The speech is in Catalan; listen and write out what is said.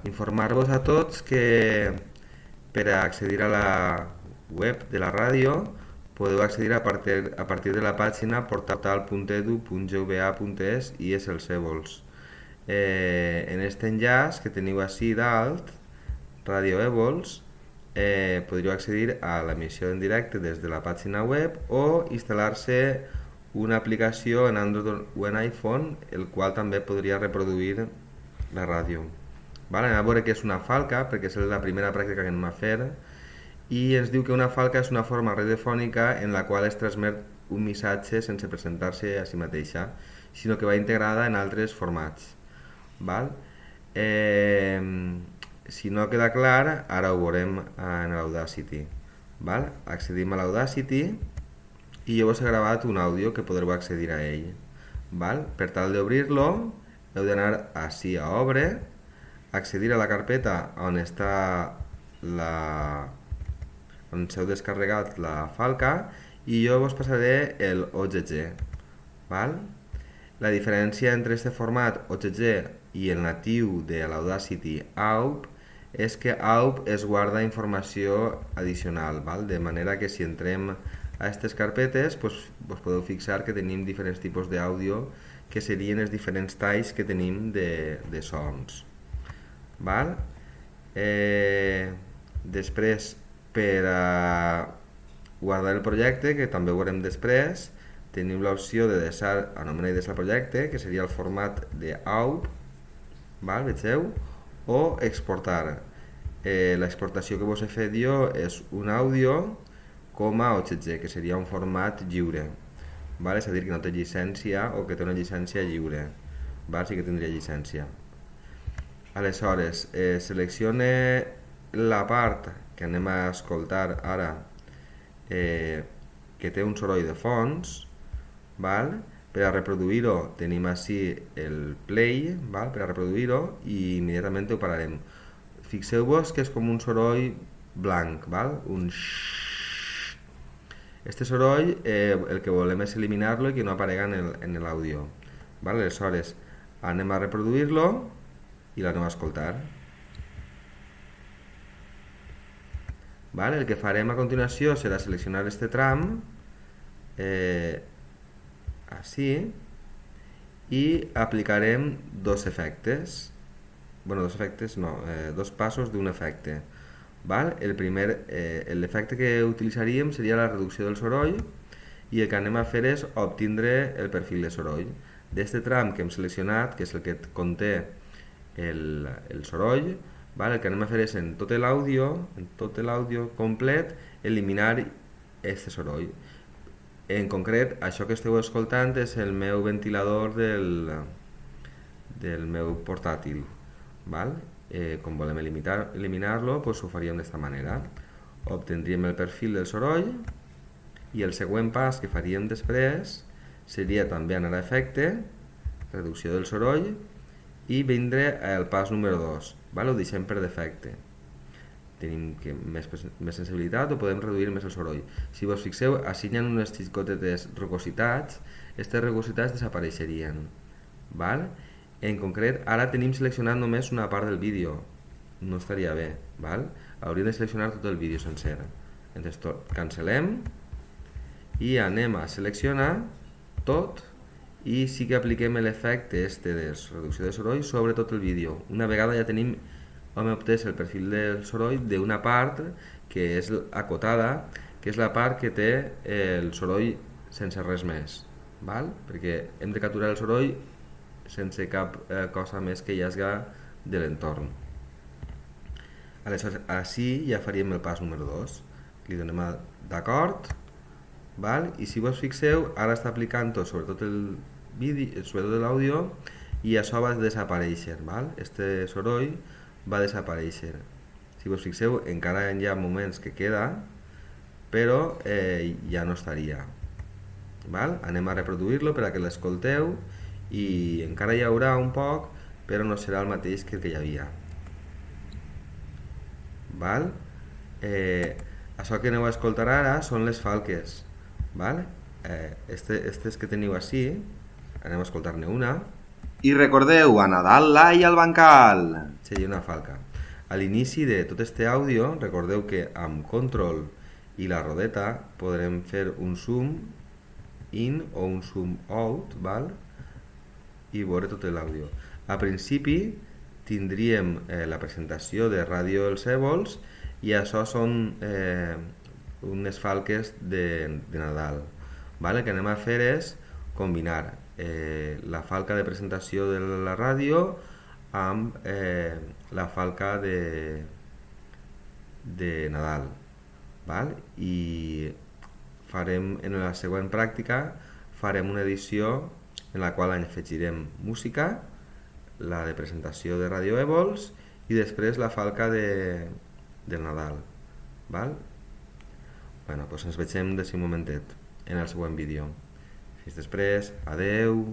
Informar-vos a tots que per a accedir a la web de la ràdio podeu accedir a partir de la pàgina portal.edu.gva.es i és el Cèvols. En aquest enllaç que teniu ací dalt, Ràdio Èvols, podríeu accedir a l'emissió en directe des de la pàgina web o instal·lar-se una aplicació en Android o en iPhone, el qual també podria reproduir la ràdio. Anem a veure què és una falca, perquè és la primera pràctica que anem a fer, i ens diu que una falca és una forma radiofònica en la qual es transmet un missatge sense presentar-se a si mateixa, sinó que va integrada en altres formats. Si no queda clar, ara ho veurem en l'Audacity. Accedim a l'Audacity i jo us he gravat un àudio que podreu accedir a ell. Per tal d'obrir-lo, heu d'anar ací a Obre, accedir a la carpeta on està on s'heu descarregat la falca i jo vos passaré el OGG. La diferència entre aquest format OGG i el natiu de l'Audacity AUP és que AUP es guarda informació addicional, de manera que si entrem a aquestes carpetes vos podeu fixar que tenim diferents tipus d'àudio que serien els diferents talls que tenim de sons. Després, per a guardar el projecte, que també ho veurem després, tenim l'opció de deixar, anomenar i deixar el projecte, que seria el format d'AUP, vegeu, o exportar. L'exportació que vos he fet jo és un àudio com a OGG, que seria un format lliure, és a dir, que no té llicència o que té una llicència lliure, sí que tindria llicència. Aleshores, seleccione la part que anem a escoltar ara, que té un soroll de fons. Per a reproduir-ho tenim ací el play, per a reproduir-ho, i immediatament ho pararem. Fixeu-vos que és com un soroll blanc, un xxxt. Este soroll el que volem és eliminar-lo i que no aparega en l'àudio. Aleshores, anem a reproduir-lo i l'anem a escoltar. El que farem a continuació serà seleccionar este tram ací i aplicarem dos efectes. Dos passos d'un efecte. L'efecte que utilitzaríem seria la reducció del soroll i el que anem a fer és obtindre el perfil de soroll. D'este tram que hem seleccionat, que és el que conté el soroll, el que anem a fer és en tot l'àudio complet eliminar este soroll. En concret, això que esteu escoltant és el meu ventilador del meu portàtil. Com volem eliminar-lo, ho faríem d'esta manera. Obtindríem el perfil del soroll i el següent pas que faríem després seria també anar a efecte, reducció del soroll, i vindre al pas número 2. Ho deixem per defecte. Tenim més sensibilitat o podem reduir més el soroll. Si vos fixeu, així hi ha unes xicotetes rugositats. Aquestes rugositats desapareixerien. En concret, ara tenim seleccionat només una part del vídeo. No estaria bé. Hauríem de seleccionar tot el vídeo sencer. Cancel·lem i anem a seleccionar tot i sí que apliquem l'efecte de reducció de soroll sobre tot el vídeo. Una vegada ja tenim hem obtès el perfil del soroll d'una part que és acotada, que és la part que té el soroll sense res més, perquè hem de capturar el soroll sense cap cosa més que hi hagi de l'entorn. Aleshores, així ja faríem el pas número 2. Li donem a d'acord, i si vos fixeu, ara està aplicant-ho sobre tot l'àudio i això va desaparèixer. Este soroll va desaparèixer. Si vos fixeu, encara hi ha moments que queda, però ja no estaria. Anem a reproduir-lo per a que l'escolteu i encara hi haurà un poc, però no serà el mateix que el que hi havia. Això que aneu a escoltar ara són les falques. Vale? Estes que teniu així, anem a escoltar-ne una. I recordeu, a Nadal l'all al bancal. Seria una falca. A l'inici de tot este àudio, recordeu que amb control i la rodeta podrem fer un zoom in o un zoom out, val? I veure tot l'àudio. A principi tindríem la presentació de Ràdio Els Èvols i això són unes falques de Nadal. Vale? El que anem a fer és combinar la falca de presentació de la ràdio amb la falca de Nadal. Val? I farem, en la següent pràctica farem una edició en la qual afegirem música, la de presentació de Radio Èvols i després la falca del Nadal. Val? Bueno, doncs ens veiem d'aquí un momentet en el següent vídeo. Fins després, adeu!